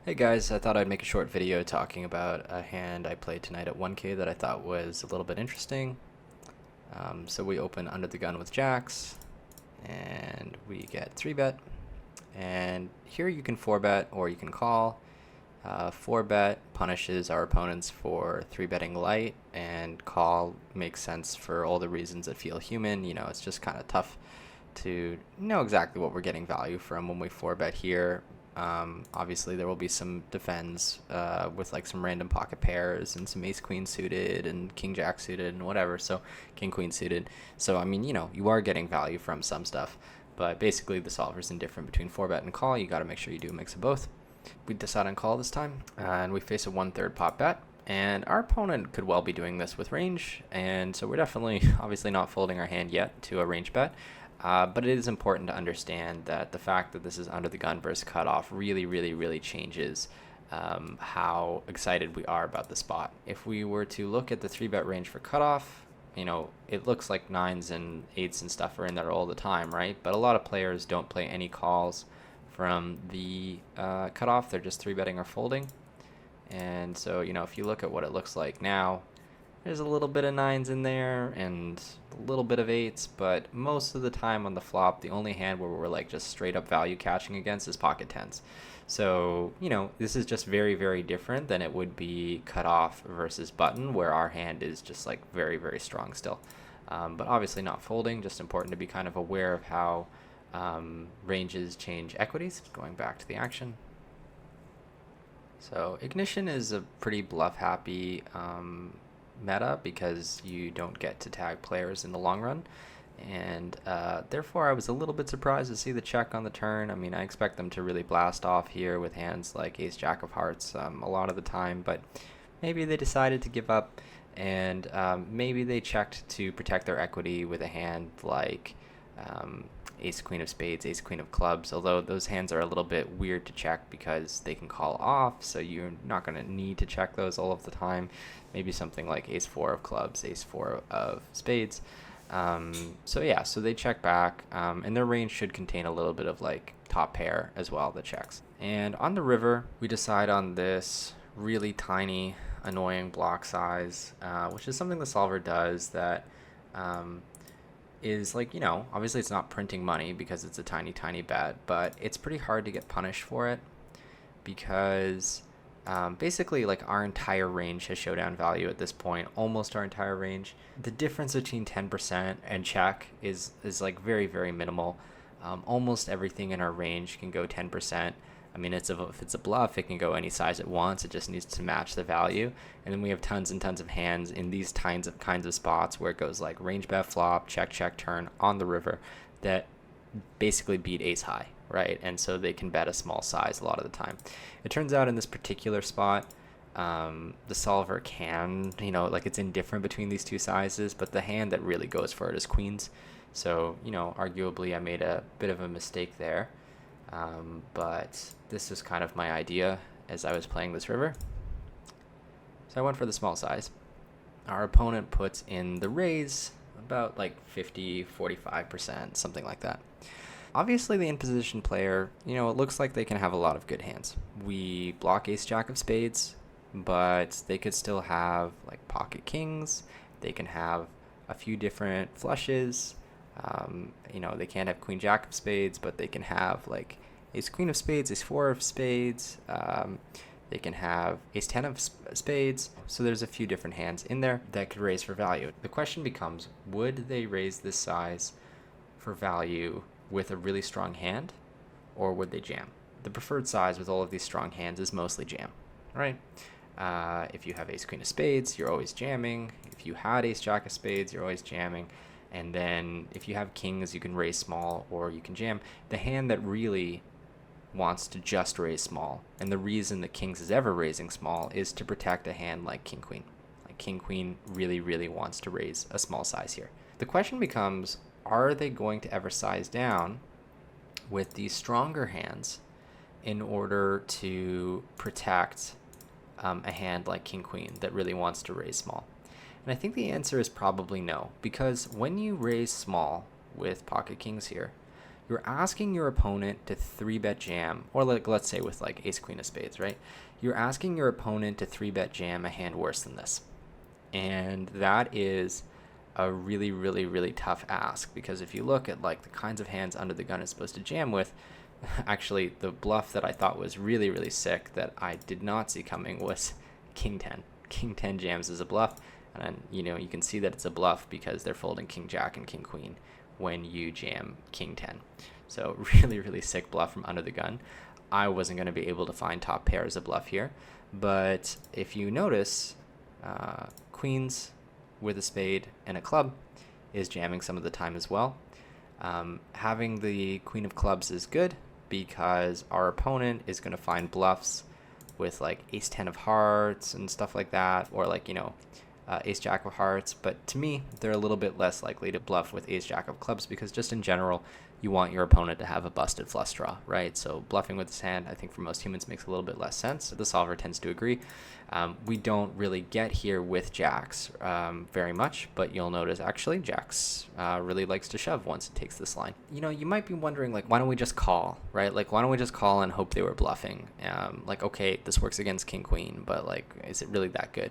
Hey guys, I thought I'd make a short video talking about a hand I played tonight at 1K that I thought was a little bit interesting. So we open under the gun with jacks, and we get 3-bet. And here you can 4-bet or you can call. 4-bet punishes our opponents for 3-betting light, and call makes sense for all the reasons that feel human. You know, it's just kind of tough to know exactly what we're getting value from when we 4-bet here. Obviously there will be some defends with like some random pocket pairs and some ace queen suited and king jack suited and whatever, so king queen suited. So I mean, you know, you are getting value from some stuff, but basically the solver's indifferent between 4-bet and call. You got to make sure you do a mix of both. We decide on call this time, and we face a 1/3 pot bet. And our opponent could well be doing this with range, and so we're definitely obviously not folding our hand yet to a range bet. But it is important to understand that the fact that this is under the gun versus cutoff really changes how excited we are about the spot. If we were to look at the 3-bet range for cutoff, you know, it looks like 9s and 8s and stuff are in there all the time, right? But a lot of players don't play any calls from the cutoff. They're just 3-betting or folding. And so, you know, if you look at what it looks like now, there's a little bit of 9s in there and a little bit of 8s, but most of the time on the flop, the only hand where we're like just straight up value catching against is pocket 10s. So, you know, this is just very different than it would be cutoff versus button, where our hand is just like very strong still. But obviously not folding, just important to be kind of aware of how ranges change equities. Going back to the action. So ignition is a pretty bluff happy meta because you don't get to tag players in the long run, and therefore I was a little bit surprised to see the check on the turn. I mean, I expect them to really blast off here with hands like ace jack of hearts a lot of the time, but maybe they decided to give up, and maybe they checked to protect their equity with a hand like ace queen of spades, ace queen of clubs, although those hands are a little bit weird to check because they can call off, so you're not going to need to check those all of the time. Maybe something like ace 4 of clubs, ace 4 of spades. So yeah, so they check back, and their range should contain a little bit of like top pair as well that checks. And on the river, we decide on this really tiny annoying block size, which is something the solver does that is like, you know, obviously it's not printing money because it's a tiny bet, but it's pretty hard to get punished for it because basically like our entire range has showdown value at this point, almost our entire range. The difference between 10% and check is like very minimal. Almost everything in our range can go 10%. I mean, if it's a bluff, it can go any size it wants. It just needs to match the value. And then we have tons and tons of hands in these kinds of spots where it goes like range bet flop, check turn on the river that basically beat ace high, right? And so they can bet a small size a lot of the time. It turns out in this particular spot, the solver can, you know, like it's indifferent between these two sizes, but the hand that really goes for it is queens. So, you know, arguably I made a bit of a mistake there. But this is kind of my idea as I was playing this river. So I went for the small size. Our opponent puts in the raise about like 50-45%, something like that. Obviously the in position player, you know, it looks like they can have a lot of good hands. We block ace jack of spades, but they could still have like pocket kings. They can have a few different flushes. You know, they can't have queen jack of spades, but they can have like ace queen of spades, ace 4 of spades. They can have ace 10 of spades. So there's a few different hands in there that could raise for value. The question becomes, would they raise this size for value with a really strong hand, or would they jam? The preferred size with all of these strong hands is mostly jam, right? If you have ace queen of spades, you're always jamming. If you had ace jack of spades, you're always jamming. And then if you have kings, you can raise small or you can jam. The hand that really wants to just raise small, and the reason that kings is ever raising small, is to protect a hand like king queen. Like king queen really wants to raise a small size here. The question becomes, are they going to ever size down with these stronger hands in order to protect a hand like king queen that really wants to raise small? And I think the answer is probably no, because when you raise small with pocket kings here, you're asking your opponent to 3-bet jam, or like, let's say with like ace queen of spades, right? You're asking your opponent to 3-bet jam a hand worse than this. And that is a really, really, really tough ask, because if you look at like the kinds of hands Under the Gun is supposed to jam with, actually the bluff that I thought was really, really sick that I did not see coming was king 10. King 10 jams as a bluff, and you can see that it's a bluff because they're folding king jack and king queen when you jam king 10. So really, really sick bluff from Under the Gun. I wasn't going to be able to find top pair as a bluff here, but if you notice, queens with a spade and a club is jamming some of the time as well. Having the queen of clubs is good because our opponent is going to find bluffs with like ace 10 of hearts and stuff like that, or like ace jack of hearts. But to me, they're a little bit less likely to bluff with ace jack of clubs, because just in general, you want your opponent to have a busted flush draw, right? So bluffing with this hand, I think for most humans makes a little bit less sense. The solver tends to agree. We don't really get here with jacks very much, but you'll notice actually jacks really likes to shove once it takes this line. You might be wondering, like, why don't we just call, right? Like, why don't we just call and hope they were bluffing? Like, okay, this works against king queen, but like, is it really that good?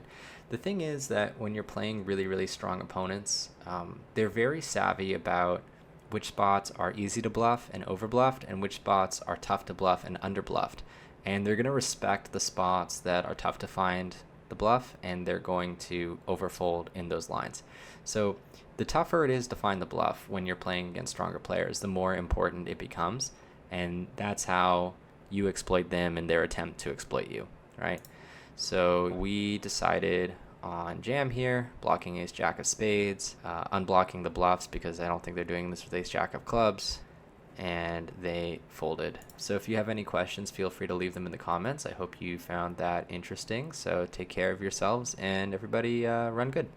The thing is that when you're playing really, really strong opponents, they're very savvy about which spots are easy to bluff and overbluffed, and which spots are tough to bluff and underbluffed. And they're going to respect the spots that are tough to find the bluff, and they're going to overfold in those lines. So the tougher it is to find the bluff when you're playing against stronger players, the more important it becomes. And that's how you exploit them in their attempt to exploit you, right? So we decided on jam here, blocking ace jack of spades, unblocking the bluffs because I don't think they're doing this with ace jack of clubs, and they folded. So if you have any questions, feel free to leave them in the comments. I hope you found that interesting. So take care of yourselves, and everybody run good.